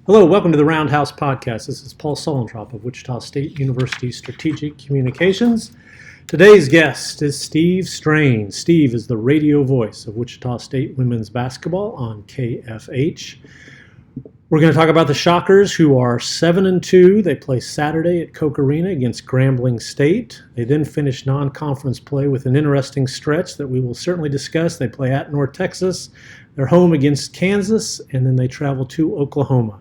Hello, welcome to the Roundhouse podcast. This is Paul Sulentrop of Wichita State University Strategic Communications. Today's guest is Steve Strain. Steve is the radio voice of Wichita State women's basketball on KFH. We're going to talk about the Shockers, who are 7-2. They play Saturday at Koch Arena against Grambling State. They then finish non-conference play with an interesting stretch that we will certainly discuss. They play at North Texas. They're home against Kansas, and then they travel to Oklahoma.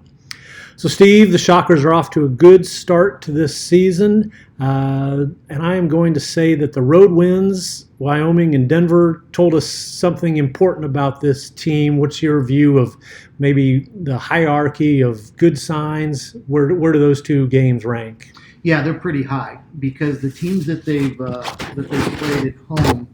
So, Steve, the Shockers are off to a good start to this season, and I am going to say that the road wins, Wyoming and Denver, told us something important about this team. What's your view of maybe the hierarchy of good signs? Where do those two games rank? Yeah, they're pretty high because the teams that they've played at home,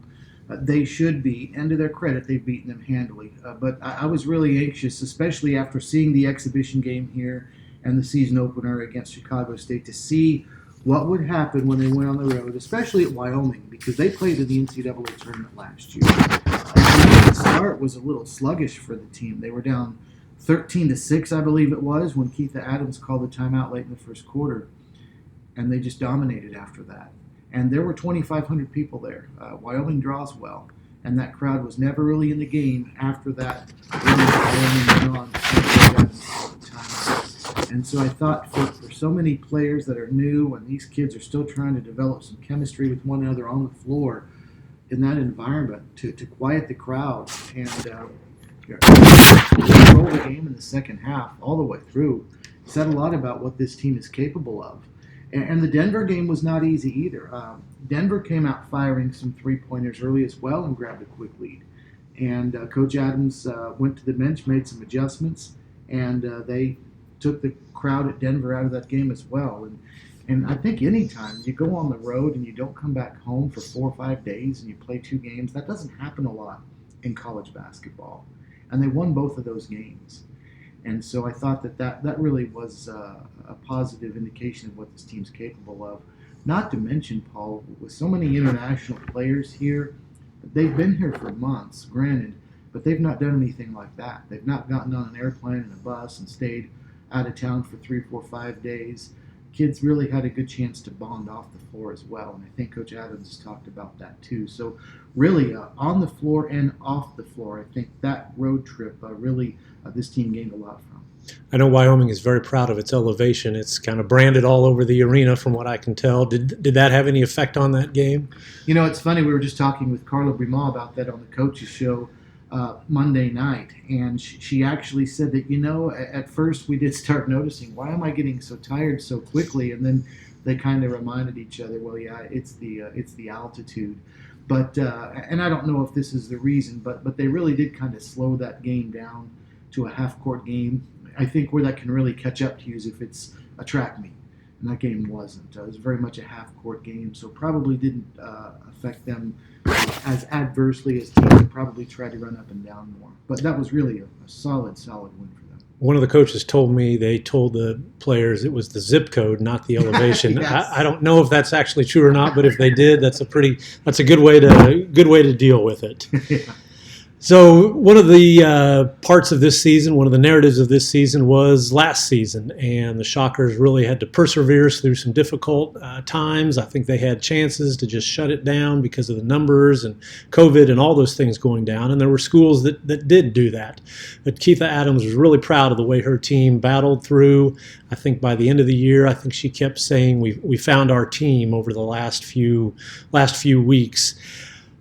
they should be, and to their credit, they've beaten them handily. But I was really anxious, especially after seeing the exhibition game here and the season opener against Chicago State, to see what would happen when they went on the road, especially at Wyoming, because they played in the NCAA tournament last year. The start was a little sluggish for the team. They were down 13-6, I believe it was, when Keitha Adams called the timeout late in the first quarter, and they just dominated after that. And there were 2,500 people there. Wyoming draws well, and that crowd was never really in the game after that. And so I thought for so many players that are new, and these kids are still trying to develop some chemistry with one another on the floor in that environment, to quiet the crowd and control the game in the second half all the way through, said a lot about what this team is capable of. And the Denver game was not easy either. Denver came out firing some three-pointers early as well and grabbed a quick lead. And Coach Adams went to the bench, made some adjustments, and they took the crowd at Denver out of that game as well. And I think anytime you go on the road and you don't come back home for 4 or 5 days and you play 2 games, that doesn't happen a lot in college basketball. And they won both of those games. And so I thought that really was a positive indication of what this team's capable of. Not to mention, Paul, with so many international players here, they've been here for months, granted, but they've not done anything like that. They've not gotten on an airplane and a bus and stayed out of town for 3, 4, 5 days. Kids really had a good chance to bond off the floor as well, and I think Coach Adams has talked about that too. So really, on the floor and off the floor, I think that road trip really this team gained a lot from. I know Wyoming is very proud of its elevation. It's kind of branded all over the arena from what I can tell. Did that have any effect on that game? You know, it's funny. We were just talking with Carla Brima about that on the coaches show Monday night, and she actually said that, at first we did start noticing, why am I getting so tired so quickly? And then they kind of reminded each other, well, yeah, it's the altitude. But and I don't know if this is the reason, but they really did kind of slow that game down to a half-court game. I think where that can really catch up to you is if it's a track meet, and that game wasn't. It was very much a half-court game, so probably didn't affect them as adversely as teams that probably tried to run up and down more. But that was really a solid win for them. One of the coaches told me they told the players it was the zip code, not the elevation. Yes. I don't know if that's actually true or not, but if they did, that's a good way to deal with it. Yeah. So one of the parts of this season, one of the narratives of this season was last season, and the Shockers really had to persevere through some difficult times. I think they had chances to just shut it down because of the numbers and COVID and all those things going down, and there were schools that did do that. But Keitha Adams was really proud of the way her team battled through. I think by the end of the year, I think she kept saying we found our team over the last few weeks.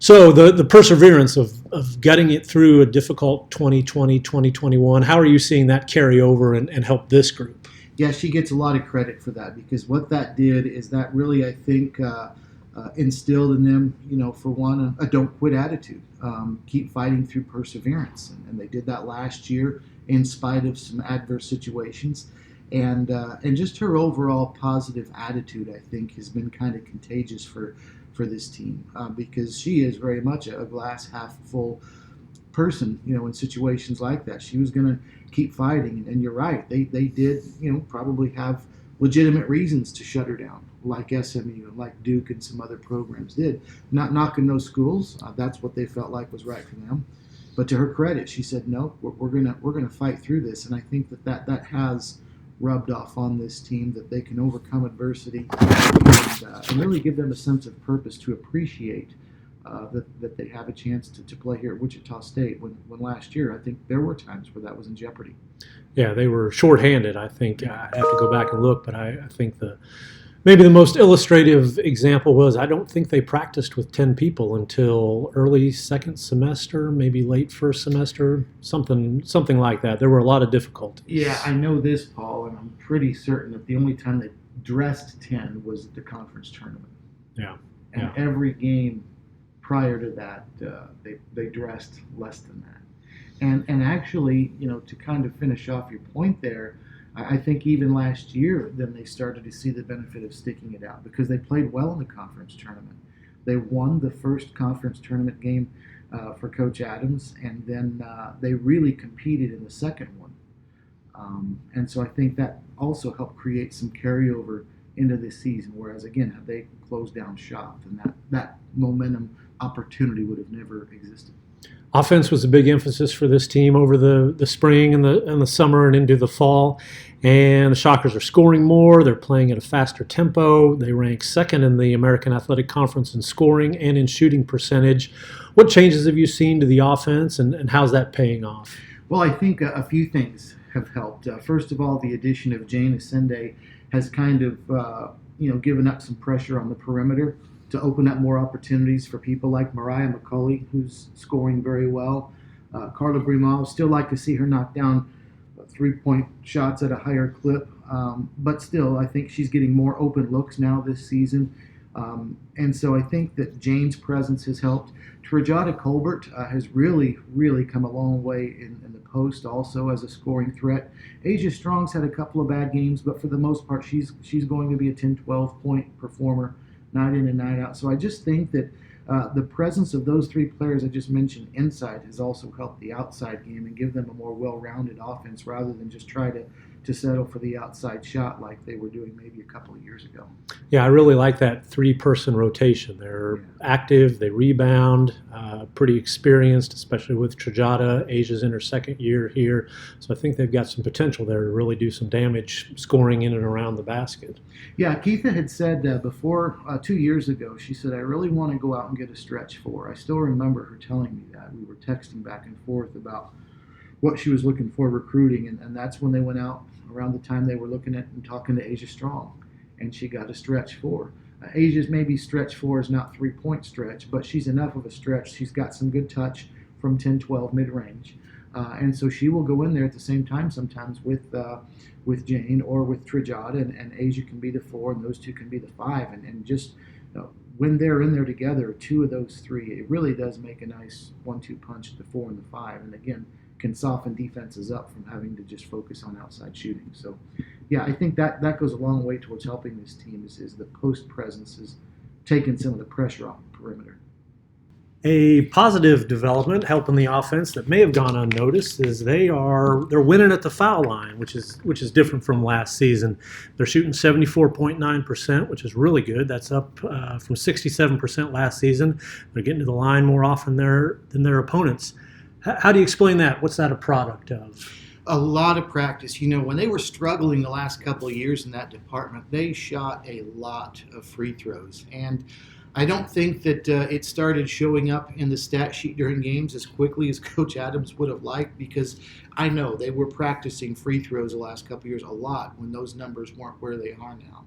So the perseverance of gutting it through a difficult 2020, 2021, how are you seeing that carry over and help this group? Yeah, she gets a lot of credit for that, because what that did is that really, I think, instilled in them, for one, a don't quit attitude. Keep fighting through perseverance. And they did that last year in spite of some adverse situations. And just her overall positive attitude, I think, has been kind of contagious for this team, because she is very much a glass half full person, in situations like that. She was going to keep fighting, and you're right, they did, probably have legitimate reasons to shut her down, like SMU and like Duke and some other programs did. Not knocking those schools, that's what they felt like was right for them. But to her credit, she said, "No, we're gonna fight through this." And I think that has rubbed off on this team, that they can overcome adversity and really give them a sense of purpose to appreciate that they have a chance to play here at Wichita State. When last year, I think there were times where that was in jeopardy. Yeah, they were shorthanded, I think. I have to go back and look, but I think maybe the most illustrative example was I don't think they practiced with 10 people until early second semester, maybe late first semester, something like that. There were a lot of difficulties. Yeah, I know this, Paul, and I'm pretty certain that the only time they dressed 10 was at the conference tournament. Yeah. And every game prior to that, they dressed less than that. And actually, to kind of finish off your point there, I think even last year, then they started to see the benefit of sticking it out because they played well in the conference tournament. They won the first conference tournament game for Coach Adams, and then they really competed in the second one. And so I think that also helped create some carryover into this season, whereas, again, had they closed down shop, then that momentum opportunity would have never existed. Offense was a big emphasis for this team over the spring and the summer and into the fall. And the Shockers are scoring more. They're playing at a faster tempo. They rank second in the American Athletic Conference in scoring and in shooting percentage. What changes have you seen to the offense, and how's that paying off? Well, I think a few things have helped. First of all, the addition of Jane Asende has kind of given up some pressure on the perimeter to open up more opportunities for people like Mariah McCulley, who's scoring very well. Carla Brimall, still like to see her knock down three-point shots at a higher clip, but still, I think she's getting more open looks now this season. And so I think that Jane's presence has helped. Trajada Colbert has really, really come a long way in the post also as a scoring threat. Asia Strong's had a couple of bad games, but for the most part, she's going to be a 10-12 point performer night in and night out. So I just think that the presence of those three players I just mentioned inside has also helped the outside game and give them a more well-rounded offense rather than just try to settle for the outside shot like they were doing maybe a couple of years ago. Yeah, I really like that three-person rotation. They're active, they rebound, pretty experienced, especially with Trajada. Asia's in her second year here, so I think they've got some potential there to really do some damage scoring in and around the basket. Yeah, Keitha had said before 2 years ago, she said, "I really want to go out and get a stretch four." I still remember her telling me that. We were texting back and forth about what she was looking for recruiting, and that's when they went out around the time they were looking at and talking to Asia Strong, and she got a stretch four. Asia's maybe stretch four is not three-point stretch, but she's enough of a stretch. She's got some good touch from 10-12 mid-range, and so she will go in there at the same time sometimes with Jane or with Trajada, and Asia can be the four, and those two can be the five, and just when they're in there together, two of those three, it really does make a nice 1-2 punch, the 4 and the 5, and again, can soften defenses up from having to just focus on outside shooting. So, yeah, I think that goes a long way towards helping this team is the post presence is taking some of the pressure off the perimeter. A positive development helping the offense that may have gone unnoticed is they're winning at the foul line, which is different from last season. They're shooting 74.9%, which is really good. That's up from 67% last season. They're getting to the line more often than their opponents. How do you explain that? What's that a product of? A lot of practice. When they were struggling the last couple of years in that department, they shot a lot of free throws. And I don't think that it started showing up in the stat sheet during games as quickly as Coach Adams would have liked, because I know they were practicing free throws the last couple of years a lot when those numbers weren't where they are now.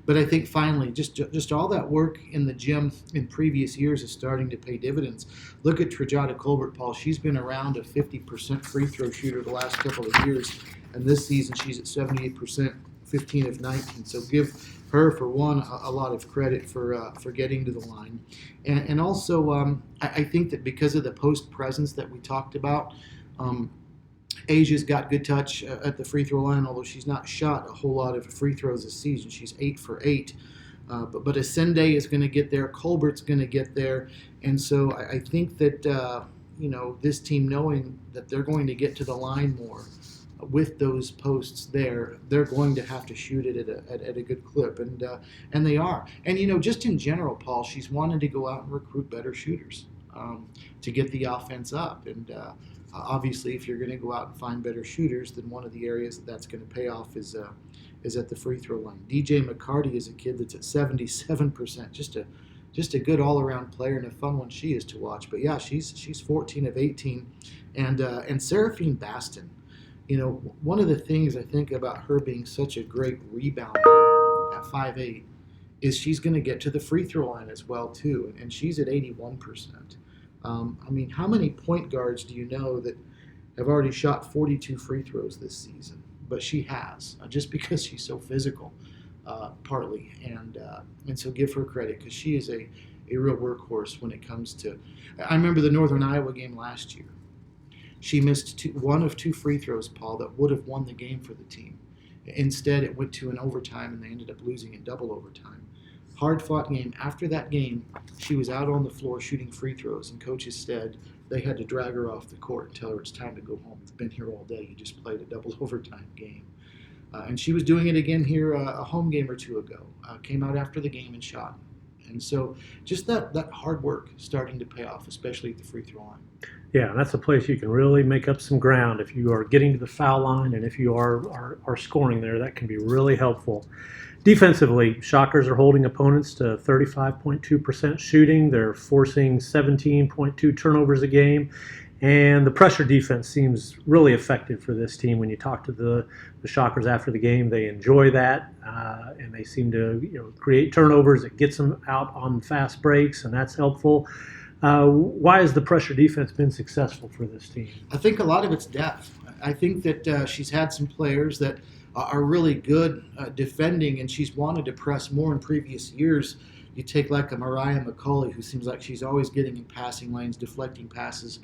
But I think finally, just all that work in the gym in previous years is starting to pay dividends. Look at Trajada Colbert, Paul. She's been around a 50% free throw shooter the last couple of years, and this season she's at 78%, 15 of 19. So give her, for one, a lot of credit for getting to the line. And also, I think that because of the post presence that we talked about, Asia's got good touch at the free throw line, although she's not shot a whole lot of free throws this season. She's 8 for 8. But Asende is going to get there. Colbert's going to get there. And so I think that, this team, knowing that they're going to get to the line more with those posts there, they're going to have to shoot it at a good clip. And they are. And, just in general, Paul, she's wanted to go out and recruit better shooters. to get the offense up. And obviously, if you're going to go out and find better shooters, then one of the areas that's going to pay off is at the free throw line. DJ McCarty is a kid that's at 77%, just a good all-around player and a fun one she is to watch. But yeah, she's 14 of 18, and Seraphine Bastin. One of the things I think about her being such a great rebounder at 5'8" is she's going to get to the free throw line as well too, and she's at 81%. How many point guards do you know that have already shot 42 free throws this season? But she has, just because she's so physical, partly, and so give her credit, because she is a real workhorse when it comes to. I remember the Northern Iowa game last year. She missed one of two free throws, Paul, that would have won the game for the team. Instead, it went to an overtime, and they ended up losing in double overtime. Hard-fought game. After that game, she was out on the floor shooting free throws, and coaches said they had to drag her off the court and tell her it's time to go home. You've been here all day. You just played a double overtime game. And she was doing it again here a home game or two ago. Came out after the game and shot. And so just that hard work starting to pay off, especially at the free throw line. Yeah, that's a place you can really make up some ground if you are getting to the foul line, and if you are scoring there, that can be really helpful. Defensively, Shockers are holding opponents to 35.2% shooting. They're forcing 17.2 turnovers a game. And the pressure defense seems really effective for this team. When you talk to the Shockers after the game, they enjoy that, and they seem to create turnovers. It gets them out on fast breaks, and that's helpful. Why has the pressure defense been successful for this team? I think a lot of it's depth. I think that she's had some players that are really good defending, and she's wanted to press more in previous years. You take like a Mariah McCauley, who seems like she's always getting in passing lanes, deflecting passes,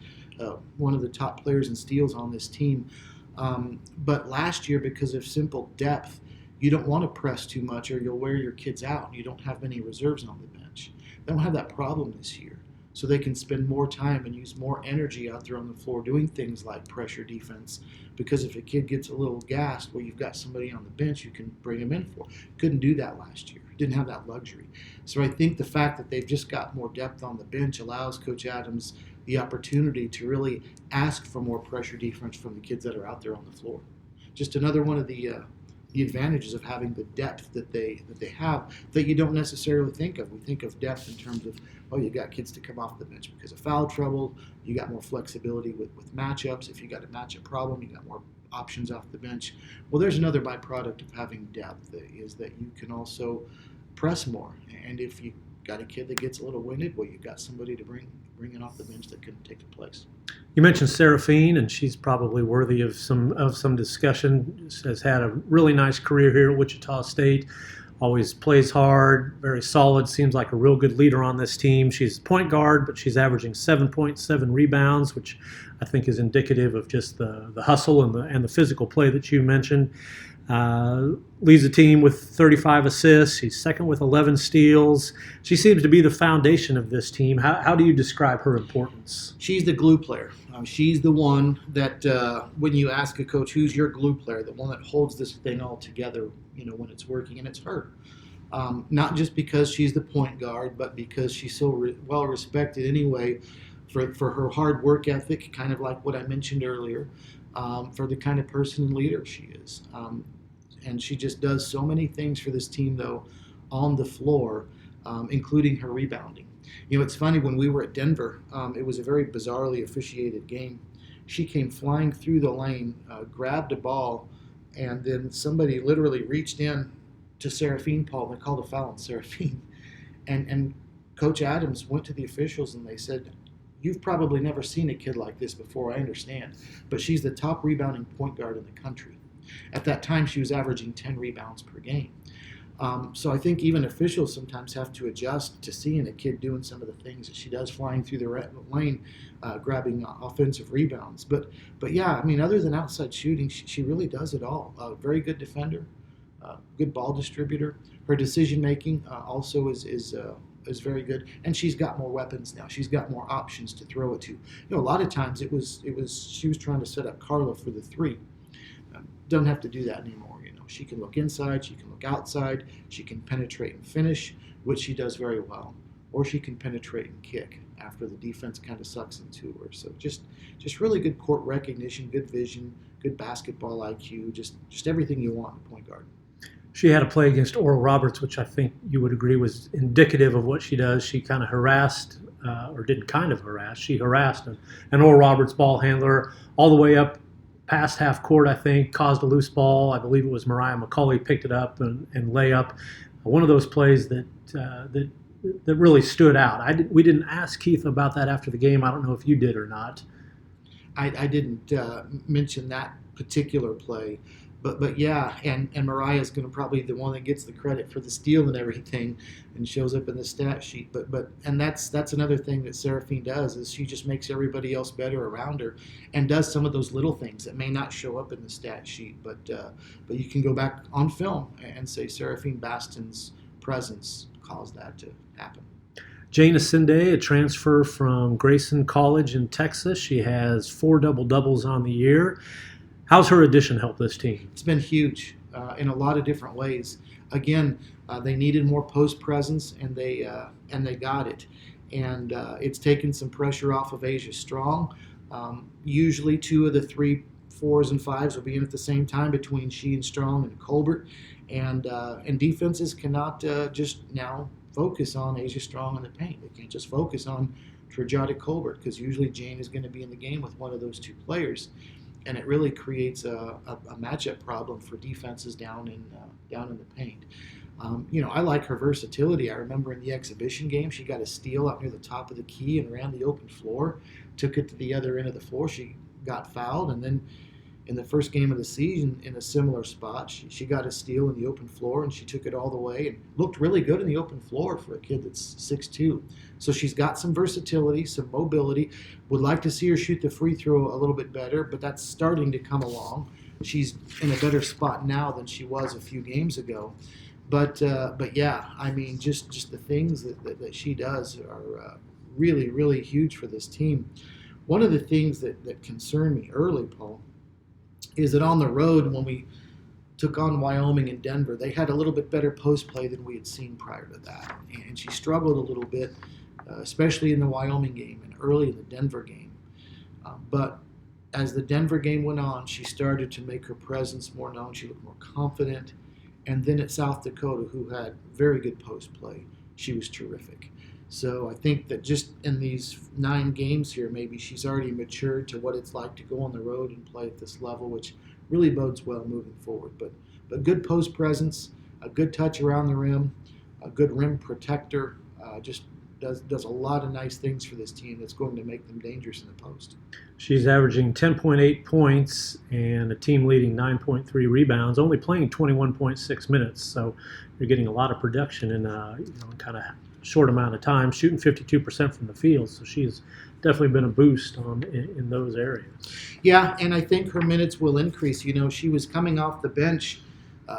one of the top players in steals on this team. But last year, because of simple depth, you don't want to press too much or you'll wear your kids out. You don't have many reserves on the bench. They don't have that problem this year. So they can spend more time and use more energy out there on the floor doing things like pressure defense. Because if a kid gets a little gassed, well, you've got somebody on the bench you can bring him in for. Couldn't do that last year. Didn't have that luxury. So I think the fact that they've just got more depth on the bench allows Coach Adams the opportunity to really ask for more pressure defense from the kids that are out there on the floor. Just another one of the advantages of having the depth that they have that you don't necessarily think of. We think of depth in terms of, you got kids to come off the bench because of foul trouble. You got more flexibility with matchups. If you got a matchup problem, you got more options off the bench. Well, there's another byproduct of having depth is that you can also press more. And if you got a kid that gets a little winded, well, you've got somebody to bring it off the bench that can take the place. You mentioned Seraphine, and she's probably worthy of some discussion. Has had a really nice career here at Wichita State. Always plays hard, very solid, seems like a real good leader on this team. She's point guard, but she's averaging 7.7 rebounds, which I think is indicative of just the hustle and the physical play that you mentioned. Leads the team with 35 assists. She's second with 11 steals. She seems to be the foundation of this team. How do you describe her importance? She's the glue player. She's the one that when you ask a coach, who's your glue player, the one that holds this thing all together, when it's working, and it's her. Not just because she's the point guard, but because she's so well respected anyway for her hard work ethic, kind of like what I mentioned earlier, for the kind of person and leader she is. And she just does so many things for this team, though, on the floor, including her rebounding. It's funny, when we were at Denver, it was a very bizarrely officiated game. She came flying through the lane, grabbed a ball, and then somebody literally reached in to Seraphine, Paul, and they called a foul on Seraphine. And Coach Adams went to the officials and they said, "You've probably never seen a kid like this before, I understand, but she's the top rebounding point guard in the country." At that time, she was averaging 10 rebounds per game. So I think even officials sometimes have to adjust to seeing a kid doing some of the things that she does, flying through the lane, grabbing offensive rebounds. But yeah, other than outside shooting, she really does it all. Very good defender, good ball distributor. Her decision making also is very good, and she's got more weapons now. She's got more options to throw it to. A lot of times she was trying to set up Carla for the three. Don't have to do that anymore. She can look inside, she can look outside, she can penetrate and finish, which she does very well. or she can penetrate and kick after the defense kind of sucks into her. So just really good court recognition, good vision, good basketball IQ, just everything you want in a point guard. She had a play against Oral Roberts, which I think you would agree was indicative of what she does. She kind of harassed, or didn't kind of harass, she harassed an Oral Roberts ball handler all the way up past half court, I think, caused a loose ball. I believe it was Mariah McCauley picked it up and layup. One of those plays that really stood out. We didn't ask Keith about that after the game. I don't know if you did or not. I didn't mention that particular play, but yeah, and Mariah's going to probably be the one that gets the credit for the steal and everything, and shows up in the stat sheet. But that's another thing that Seraphine does, is she just makes everybody else better around her, and does some of those little things that may not show up in the stat sheet, but you can go back on film and say Seraphine Bastin's presence caused that to happen. Jane Asinde, a transfer from Grayson College in Texas. She has 4 double-doubles on the year. How's her addition helped this team? It's been huge in a lot of different ways. Again, they needed more post presence, and they got it. And it's taken some pressure off of Asia Strong. Usually 2 of the 3 4s and 5s will be in at the same time between she and Strong and Colbert. And defenses cannot just now focus on Asia Strong in the paint. They can't just focus on Trajada Colbert, because usually Jane is going to be in the game with one of those 2 players. And it really creates a matchup problem for defenses down in the paint. I like her versatility. I remember in the exhibition game, she got a steal out near the top of the key and ran the open floor, took it to the other end of the floor. She got fouled, and then in the first game of the season, in a similar spot, she got a steal in the open floor, and she took it all the way and looked really good in the open floor for a kid that's 6'2". So she's got some versatility, some mobility. Would like to see her shoot the free throw a little bit better, but that's starting to come along. She's in a better spot now than she was a few games ago. But yeah, I mean, just the things that she does are really, really huge for this team. One of the things that concerned me early, Paul, is that on the road, when we took on Wyoming and Denver, they had a little bit better post play than we had seen prior to that. And she struggled a little bit, especially in the Wyoming game and early in the Denver game. But as the Denver game went on, she started to make her presence more known. She looked more confident. And then at South Dakota, who had very good post play, she was terrific. So I think that just in these 9 games here, maybe she's already matured to what it's like to go on the road and play at this level, which really bodes well moving forward. But good post presence, a good touch around the rim, a good rim protector, just does a lot of nice things for this team that's going to make them dangerous in the post. She's averaging 10.8 points and a team-leading 9.3 rebounds, only playing 21.6 minutes. So you're getting a lot of production in kind of short amount of time, shooting 52% from the field. So she's definitely been a boost in those areas. Yeah, and I think her minutes will increase. She was coming off the bench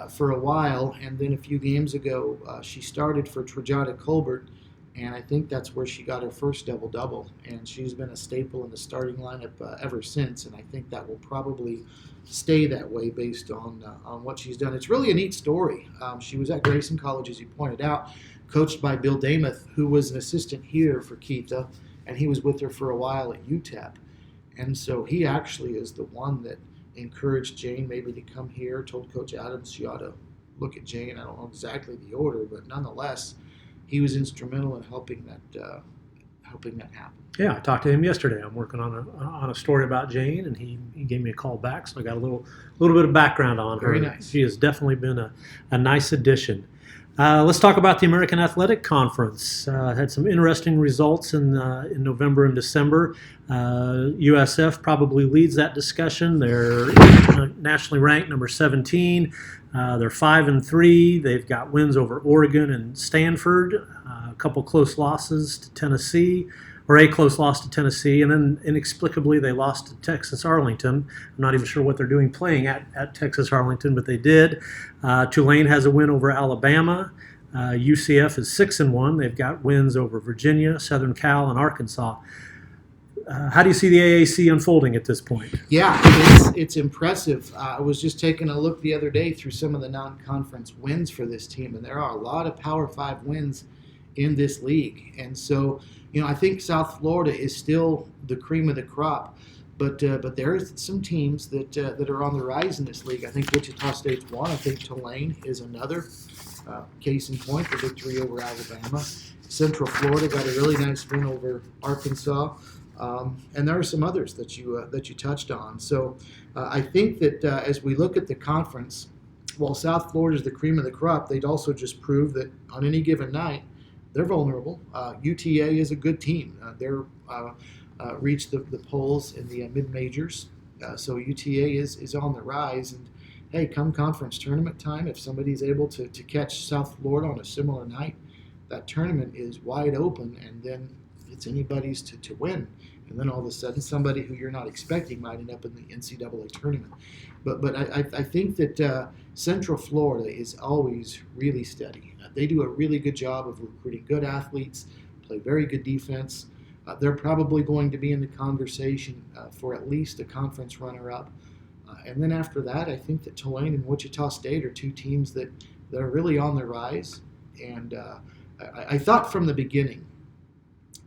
for a while, and then a few games ago she started for Trajada Colbert, and I think that's where she got her first double-double, and she's been a staple in the starting lineup ever since, and I think that will probably stay that way based on what she's done. It's really a neat story. She was at Grayson College, as you pointed out, coached by Bill Damuth, who was an assistant here for Keitha, and he was with her for a while at UTEP. And so he actually is the one that encouraged Jane maybe to come here, told Coach Adams she ought to look at Jane. I don't know exactly the order, but nonetheless, he was instrumental in helping that happen. Yeah, I talked to him yesterday. I'm working on a story about Jane, and he gave me a call back, so I got a little bit of background on her. Very nice. She has definitely been a nice addition. Let's talk about the American Athletic Conference. Had some interesting results in November and December. USF probably leads that discussion. They're nationally ranked number 17. They're 5-3. They've got wins over Oregon and Stanford. A couple close losses to Tennessee, or a close loss to Tennessee, and then inexplicably they lost to Texas Arlington. I'm not even sure what they're doing playing at Texas Arlington, but they did. Tulane has a win over Alabama. UCF is 6-1. They've got wins over Virginia, Southern Cal, and Arkansas. How do you see the AAC unfolding at this point? Yeah, it's impressive. I was just taking a look the other day through some of the non-conference wins for this team, and there are a lot of Power 5 wins in this league. And so, I think South Florida is still the cream of the crop. But there are some teams that are on the rise in this league. I think Wichita State's one. I think Tulane is another. Case in point, the victory over Alabama. Central Florida got a really nice win over Arkansas. And there are some others that you touched on. So I think that as we look at the conference, while South Florida is the cream of the crop, they'd also just prove that on any given night, they're vulnerable. UTA is a good team. They're reached the polls in the mid-majors. So UTA is on the rise. And, hey, come conference tournament time, if somebody's able to catch South Florida on a similar night, that tournament is wide open, and then it's anybody's to win. And then all of a sudden, somebody who you're not expecting might end up in the NCAA tournament. But I think that Central Florida is always really steady. They do a really good job of recruiting good athletes, play very good defense. They're probably going to be in the conversation for at least a conference runner-up. And then after that, I think that Tulane and Wichita State are two teams that are really on the rise. And I thought from the beginning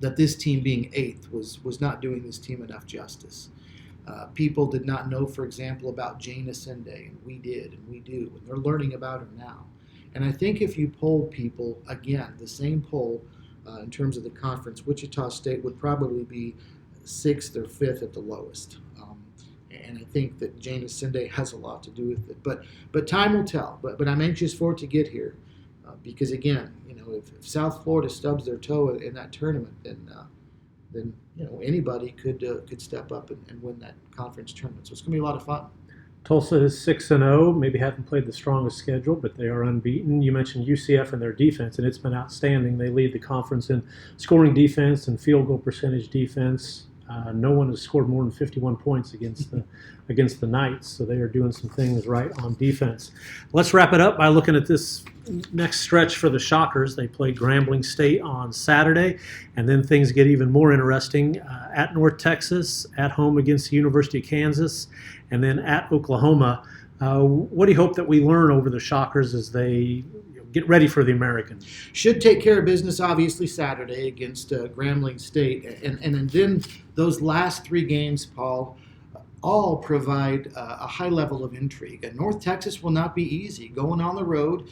that this team being eighth was not doing this team enough justice. People did not know, for example, about Jane Asende, and we did, and we do, and they're learning about her now. And I think if you polled people, again, the same poll in terms of the conference, Wichita State would probably be sixth or fifth at the lowest. And I think that Jane Asende has a lot to do with it. But time will tell. But I'm anxious for it to get here because, again, if South Florida stubs their toe in that tournament, then anybody could step up and win that conference tournament. So it's going to be a lot of fun. Tulsa is 6-0, maybe haven't played the strongest schedule, but they are unbeaten. You mentioned UCF and their defense, and it's been outstanding. They lead the conference in scoring defense and field goal percentage defense. No one has scored more than 51 points against the Knights, so they are doing some things right on defense. Let's wrap it up by looking at this next stretch for the Shockers. They play Grambling State on Saturday, and then things get even more interesting at North Texas, at home against the University of Kansas, and then at Oklahoma. What do you hope that we learn over the Shockers as they get ready for the American? Should take care of business, obviously, Saturday against Grambling State. And then those last three games, Paul, all provide a high level of intrigue. And North Texas will not be easy. Going on the road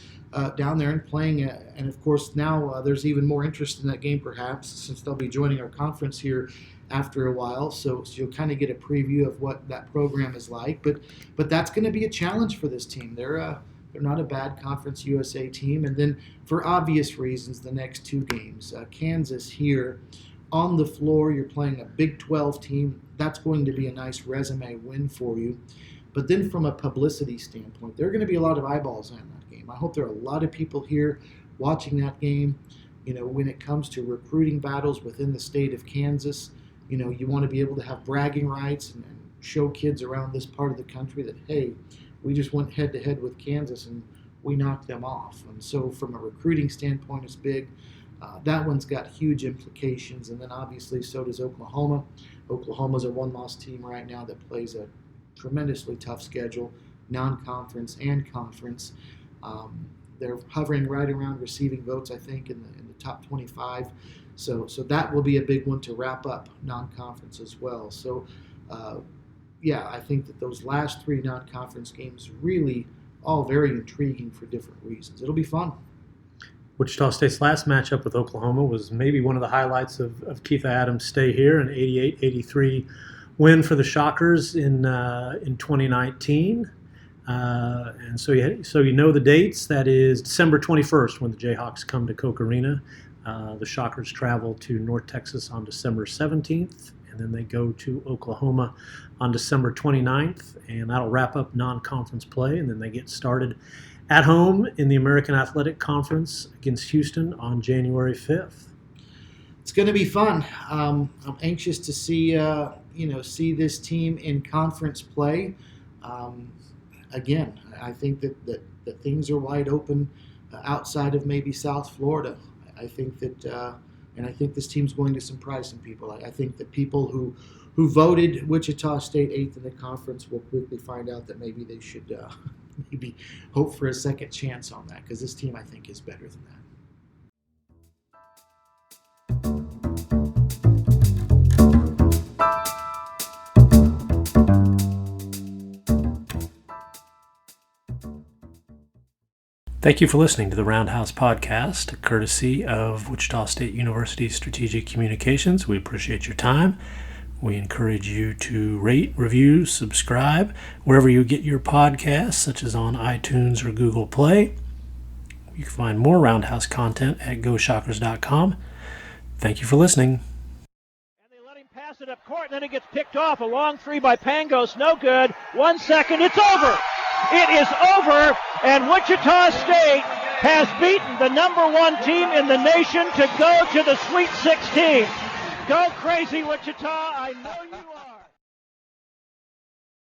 down there and playing, and of course now there's even more interest in that game perhaps since they'll be joining our conference here after a while. So you'll kind of get a preview of what that program is like. But that's going to be a challenge for this team. They're not a bad Conference USA team. And then, for obvious reasons, the next two games. Kansas here on the floor. You're playing a Big 12 team. That's going to be a nice resume win for you. But then from a publicity standpoint, there are going to be a lot of eyeballs on that game. I hope there are a lot of people here watching that game. When it comes to recruiting battles within the state of Kansas, you want to be able to have bragging rights and show kids around this part of the country that, hey, we just went head-to-head with Kansas and we knocked them off. And so from a recruiting standpoint, it's big. That one's got huge implications. And then obviously so does Oklahoma. Oklahoma's a one-loss team right now that plays a tremendously tough schedule, non-conference and conference. They're hovering right around receiving votes, I think, in the top 25. So that will be a big one to wrap up non-conference as well. So, I think that those last three non-conference games really all very intriguing for different reasons. It'll be fun. Wichita State's last matchup with Oklahoma was maybe one of the highlights of Keith Adams' stay here, an 88-83 win for the Shockers in 2019. And so you know the dates. That is December 21st when the Jayhawks come to Koch Arena. The Shockers travel to North Texas on December 17th, and then they go to Oklahoma on December 29th, and that'll wrap up non-conference play, and then they get started at home in the American Athletic Conference against Houston on January 5th. It's going to be fun. I'm anxious to see this team in conference play. Again, I think that things are wide open outside of maybe South Florida. I think that, and I think this team's going to surprise some people. I think that people who voted Wichita State 8th in the conference will quickly find out that maybe they should maybe hope for a second chance on that, because this team, I think, is better than that. Thank you for listening to the Roundhouse podcast, courtesy of Wichita State University Strategic Communications. We appreciate your time. We encourage you to rate, review, subscribe wherever you get your podcasts, such as on iTunes or Google Play. You can find more Roundhouse content at GoShockers.com. Thank you for listening. And they let him pass it up court, and then it gets picked off. A long three by Pangos, no good. 1 second, it's over. It is over, and Wichita State has beaten the number 1 team in the nation to go to the Sweet 16. Go crazy, Wichita. I know you are.